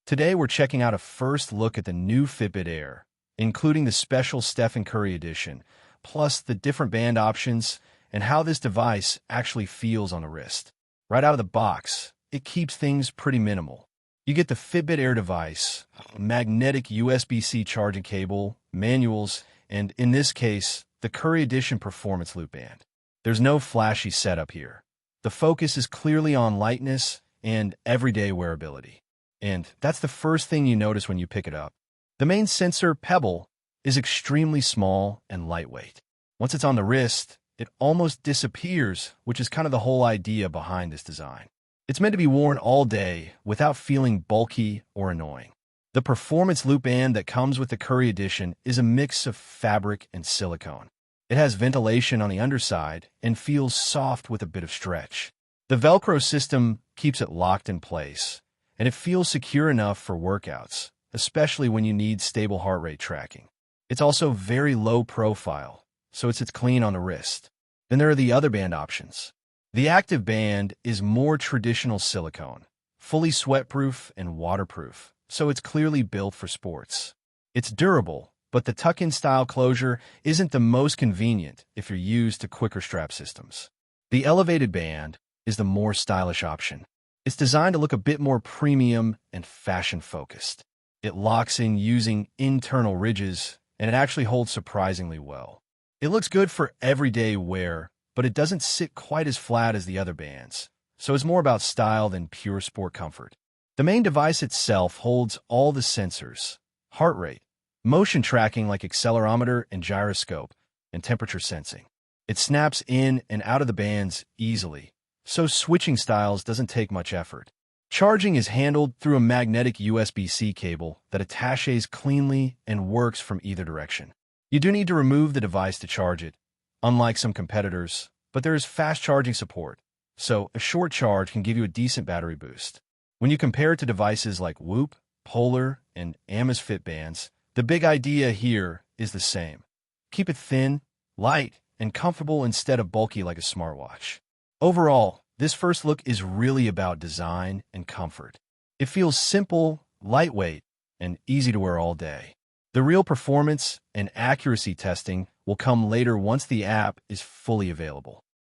Today we're checking out a first look at the new Fitbit Air, including the special Steph and Curry edition, plus the different band options and how this device actually feels on the wrist. Right out of the box, it keeps things pretty minimal. You get the Fitbit Air device, magnetic USB-C charging cable, manuals, and in this case, the Curry Edition Performance Loop Band. There's no flashy setup here. The focus is clearly on lightness and everyday wearability. And that's the first thing you notice when you pick it up. The main sensor, Pebble, is extremely small and lightweight. Once it's on the wrist, it almost disappears, which is kind of the whole idea behind this design. It's meant to be worn all day without feeling bulky or annoying. The performance loop band that comes with the Curry Edition is a mix of fabric and silicone. It has ventilation on the underside and feels soft with a bit of stretch. The Velcro system keeps it locked in place, and it feels secure enough for workouts, especially when you need stable heart rate tracking. It's also very low profile, so it sits clean on the wrist. Then there are the other band options. The active band is more traditional silicone, fully sweatproof and waterproof, so it's clearly built for sports. It's durable, but the tuck-in style closure isn't the most convenient if you're used to quicker strap systems. The elevated band is the more stylish option. It's designed to look a bit more premium and fashion-focused. It locks in using internal ridges, and it actually holds surprisingly well. It looks good for everyday wear, but it doesn't sit quite as flat as the other bands, so it's more about style than pure sport comfort. The main device itself holds all the sensors: heart rate, motion tracking like accelerometer and gyroscope, and temperature sensing. It snaps in and out of the bands easily, so switching styles doesn't take much effort. Charging is handled through a magnetic USB-C cable that attaches cleanly and works from either direction. You do need to remove the device to charge it, unlike some competitors, but there is fast charging support, so a short charge can give you a decent battery boost. When you compare it to devices like Whoop, Polar, and Amazfit bands, the big idea here is the same. Keep it thin, light, and comfortable instead of bulky like a smartwatch. Overall, this first look is really about design and comfort. It feels simple, lightweight, and easy to wear all day. The real performance and accuracy testing will come later once the app is fully available.